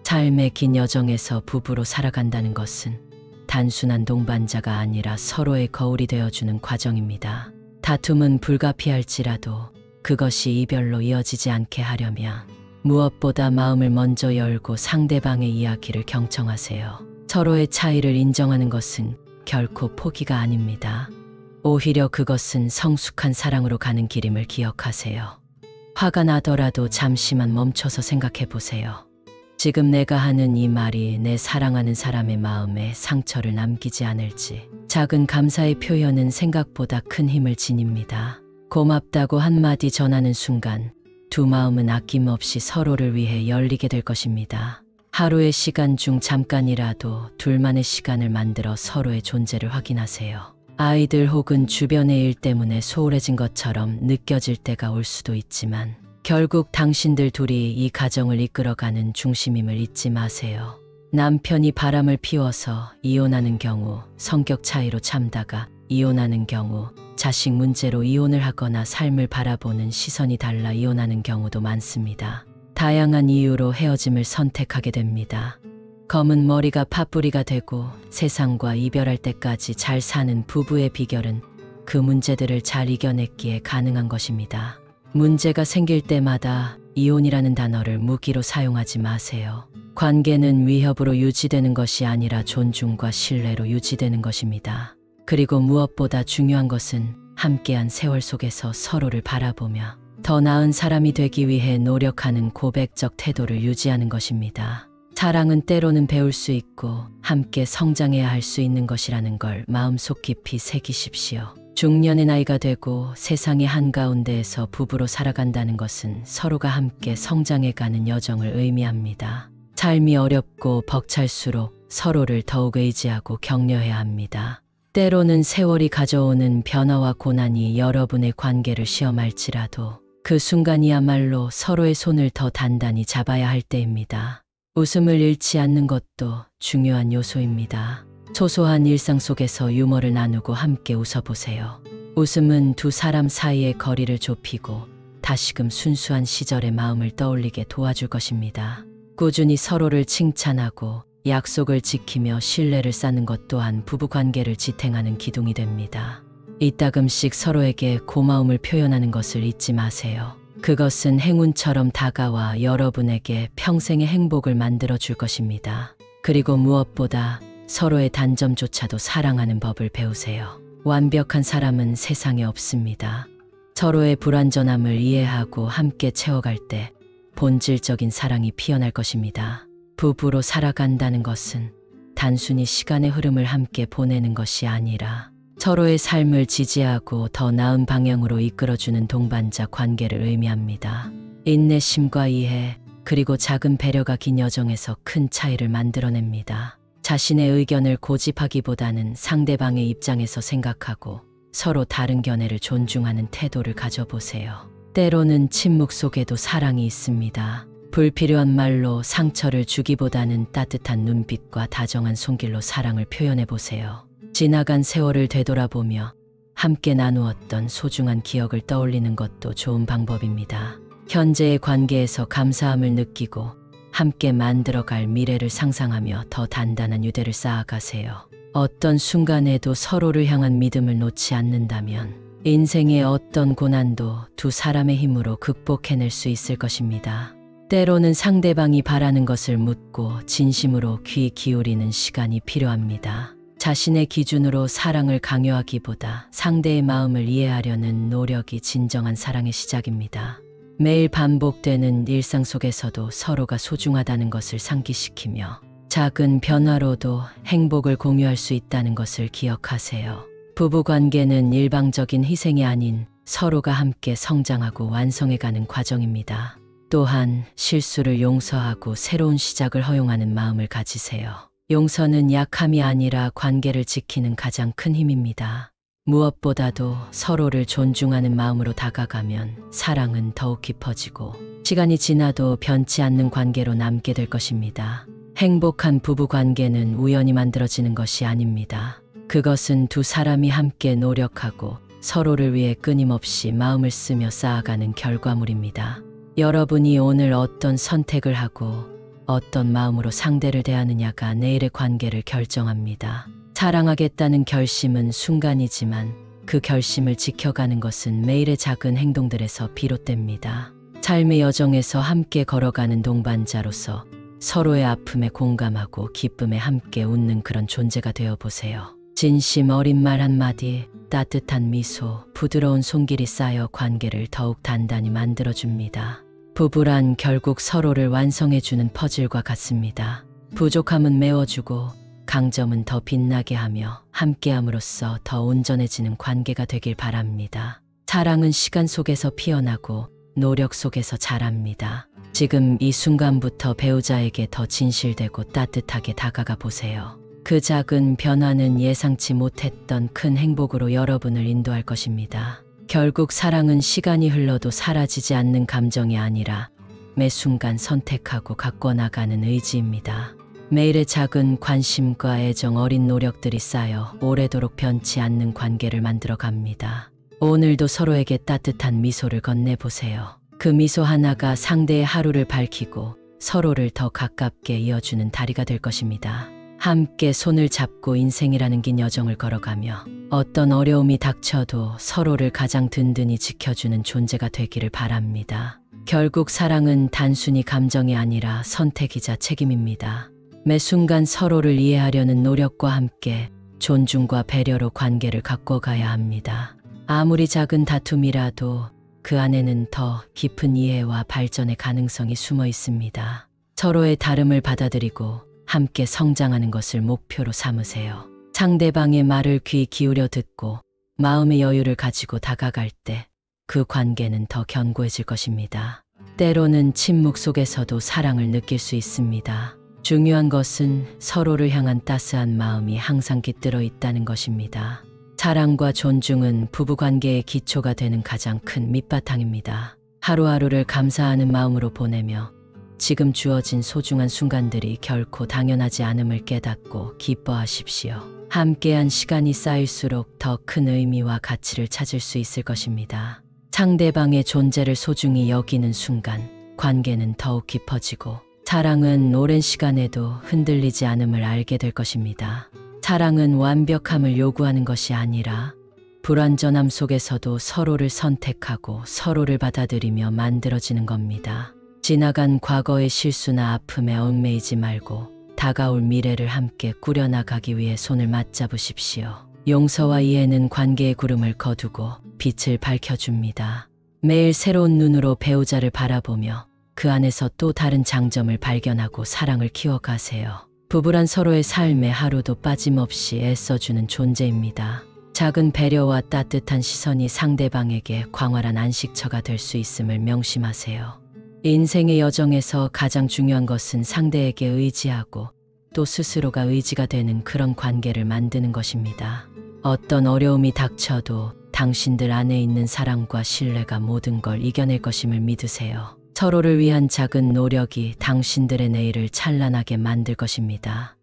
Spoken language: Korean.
삶의 긴 여정에서 부부로 살아간다는 것은 단순한 동반자가 아니라 서로의 거울이 되어주는 과정입니다. 다툼은 불가피할지라도 그것이 이별로 이어지지 않게 하려면 무엇보다 마음을 먼저 열고 상대방의 이야기를 경청하세요. 서로의 차이를 인정하는 것은 결코 포기가 아닙니다. 오히려 그것은 성숙한 사랑으로 가는 길임을 기억하세요. 화가 나더라도 잠시만 멈춰서 생각해 보세요. 지금 내가 하는 이 말이 내 사랑하는 사람의 마음에 상처를 남기지 않을지. 작은 감사의 표현은 생각보다 큰 힘을 지닙니다. 고맙다고 한마디 전하는 순간 두 마음은 아낌없이 서로를 위해 열리게 될 것입니다. 하루의 시간 중 잠깐이라도 둘만의 시간을 만들어 서로의 존재를 확인하세요. 아이들 혹은 주변의 일 때문에 소홀해진 것처럼 느껴질 때가 올 수도 있지만 결국 당신들 둘이 이 가정을 이끌어가는 중심임을 잊지 마세요. 남편이 바람을 피워서 이혼하는 경우, 성격 차이로 참다가 이혼하는 경우, 자식 문제로 이혼을 하거나 삶을 바라보는 시선이 달라 이혼하는 경우도 많습니다. 다양한 이유로 헤어짐을 선택하게 됩니다. 검은 머리가 팥뿌리가 되고 세상과 이별할 때까지 잘 사는 부부의 비결은 그 문제들을 잘 이겨냈기에 가능한 것입니다. 문제가 생길 때마다 이혼이라는 단어를 무기로 사용하지 마세요. 관계는 위협으로 유지되는 것이 아니라 존중과 신뢰로 유지되는 것입니다. 그리고 무엇보다 중요한 것은 함께한 세월 속에서 서로를 바라보며 더 나은 사람이 되기 위해 노력하는 고백적 태도를 유지하는 것입니다. 사랑은 때로는 배울 수 있고 함께 성장해야 할 수 있는 것이라는 걸 마음속 깊이 새기십시오. 중년의 나이가 되고 세상의 한가운데에서 부부로 살아간다는 것은 서로가 함께 성장해가는 여정을 의미합니다. 삶이 어렵고 벅찰수록 서로를 더욱 의지하고 격려해야 합니다. 때로는 세월이 가져오는 변화와 고난이 여러분의 관계를 시험할지라도 그 순간이야말로 서로의 손을 더 단단히 잡아야 할 때입니다. 웃음을 잃지 않는 것도 중요한 요소입니다. 소소한 일상 속에서 유머를 나누고 함께 웃어보세요. 웃음은 두 사람 사이의 거리를 좁히고 다시금 순수한 시절의 마음을 떠올리게 도와줄 것입니다. 꾸준히 서로를 칭찬하고 약속을 지키며 신뢰를 쌓는 것 또한 부부관계를 지탱하는 기둥이 됩니다. 이따금씩 서로에게 고마움을 표현하는 것을 잊지 마세요. 그것은 행운처럼 다가와 여러분에게 평생의 행복을 만들어 줄 것입니다. 그리고 무엇보다 서로의 단점조차도 사랑하는 법을 배우세요. 완벽한 사람은 세상에 없습니다. 서로의 불완전함을 이해하고 함께 채워갈 때 본질적인 사랑이 피어날 것입니다. 부부로 살아간다는 것은 단순히 시간의 흐름을 함께 보내는 것이 아니라 서로의 삶을 지지하고 더 나은 방향으로 이끌어주는 동반자 관계를 의미합니다. 인내심과 이해, 그리고 작은 배려가 긴 여정에서 큰 차이를 만들어냅니다. 자신의 의견을 고집하기보다는 상대방의 입장에서 생각하고 서로 다른 견해를 존중하는 태도를 가져보세요. 때로는 침묵 속에도 사랑이 있습니다. 불필요한 말로 상처를 주기보다는 따뜻한 눈빛과 다정한 손길로 사랑을 표현해보세요. 지나간 세월을 되돌아보며 함께 나누었던 소중한 기억을 떠올리는 것도 좋은 방법입니다. 현재의 관계에서 감사함을 느끼고 함께 만들어갈 미래를 상상하며 더 단단한 유대를 쌓아가세요. 어떤 순간에도 서로를 향한 믿음을 놓지 않는다면 인생의 어떤 고난도 두 사람의 힘으로 극복해낼 수 있을 것입니다. 때로는 상대방이 바라는 것을 묻고 진심으로 귀 기울이는 시간이 필요합니다. 자신의 기준으로 사랑을 강요하기보다 상대의 마음을 이해하려는 노력이 진정한 사랑의 시작입니다. 매일 반복되는 일상 속에서도 서로가 소중하다는 것을 상기시키며 작은 변화로도 행복을 공유할 수 있다는 것을 기억하세요. 부부관계는 일방적인 희생이 아닌 서로가 함께 성장하고 완성해가는 과정입니다. 또한 실수를 용서하고 새로운 시작을 허용하는 마음을 가지세요. 용서는 약함이 아니라 관계를 지키는 가장 큰 힘입니다. 무엇보다도 서로를 존중하는 마음으로 다가가면 사랑은 더욱 깊어지고 시간이 지나도 변치 않는 관계로 남게 될 것입니다. 행복한 부부관계는 우연히 만들어지는 것이 아닙니다. 그것은 두 사람이 함께 노력하고 서로를 위해 끊임없이 마음을 쓰며 쌓아가는 결과물입니다. 여러분이 오늘 어떤 선택을 하고 어떤 마음으로 상대를 대하느냐가 내일의 관계를 결정합니다. 사랑하겠다는 결심은 순간이지만 그 결심을 지켜가는 것은 매일의 작은 행동들에서 비롯됩니다. 삶의 여정에서 함께 걸어가는 동반자로서 서로의 아픔에 공감하고 기쁨에 함께 웃는 그런 존재가 되어보세요. 진심 어린 말 한마디, 따뜻한 미소, 부드러운 손길이 쌓여 관계를 더욱 단단히 만들어줍니다. 부부란 결국 서로를 완성해주는 퍼즐과 같습니다. 부족함은 메워주고 강점은 더 빛나게 하며 함께함으로써 더 온전해지는 관계가 되길 바랍니다. 사랑은 시간 속에서 피어나고 노력 속에서 자랍니다. 지금 이 순간부터 배우자에게 더 진실되고 따뜻하게 다가가 보세요. 그 작은 변화는 예상치 못했던 큰 행복으로 여러분을 인도할 것입니다. 결국 사랑은 시간이 흘러도 사라지지 않는 감정이 아니라 매 순간 선택하고 갖고 나가는 의지입니다. 매일의 작은 관심과 애정, 어린 노력들이 쌓여 오래도록 변치 않는 관계를 만들어 갑니다. 오늘도 서로에게 따뜻한 미소를 건네보세요. 그 미소 하나가 상대의 하루를 밝히고 서로를 더 가깝게 이어주는 다리가 될 것입니다. 함께 손을 잡고 인생이라는 긴 여정을 걸어가며 어떤 어려움이 닥쳐도 서로를 가장 든든히 지켜주는 존재가 되기를 바랍니다. 결국 사랑은 단순히 감정이 아니라 선택이자 책임입니다. 매 순간 서로를 이해하려는 노력과 함께 존중과 배려로 관계를 가꿔가야 합니다. 아무리 작은 다툼이라도 그 안에는 더 깊은 이해와 발전의 가능성이 숨어 있습니다. 서로의 다름을 받아들이고 함께 성장하는 것을 목표로 삼으세요. 상대방의 말을 귀 기울여 듣고 마음의 여유를 가지고 다가갈 때 그 관계는 더 견고해질 것입니다. 때로는 침묵 속에서도 사랑을 느낄 수 있습니다. 중요한 것은 서로를 향한 따스한 마음이 항상 깃들어 있다는 것입니다. 사랑과 존중은 부부관계의 기초가 되는 가장 큰 밑바탕입니다. 하루하루를 감사하는 마음으로 보내며 지금 주어진 소중한 순간들이 결코 당연하지 않음을 깨닫고 기뻐하십시오. 함께한 시간이 쌓일수록 더 큰 의미와 가치를 찾을 수 있을 것입니다. 상대방의 존재를 소중히 여기는 순간 관계는 더욱 깊어지고 사랑은 오랜 시간에도 흔들리지 않음을 알게 될 것입니다. 사랑은 완벽함을 요구하는 것이 아니라 불완전함 속에서도 서로를 선택하고 서로를 받아들이며 만들어지는 겁니다. 지나간 과거의 실수나 아픔에 얽매이지 말고 다가올 미래를 함께 꾸려나가기 위해 손을 맞잡으십시오. 용서와 이해는 관계의 구름을 거두고 빛을 밝혀줍니다. 매일 새로운 눈으로 배우자를 바라보며 그 안에서 또 다른 장점을 발견하고 사랑을 키워가세요. 부부란 서로의 삶에 하루도 빠짐없이 애써주는 존재입니다. 작은 배려와 따뜻한 시선이 상대방에게 광활한 안식처가 될 수 있음을 명심하세요. 인생의 여정에서 가장 중요한 것은 상대에게 의지하고 또 스스로가 의지가 되는 그런 관계를 만드는 것입니다. 어떤 어려움이 닥쳐도 당신들 안에 있는 사랑과 신뢰가 모든 걸 이겨낼 것임을 믿으세요. 서로를 위한 작은 노력이 당신들의 내일을 찬란하게 만들 것입니다.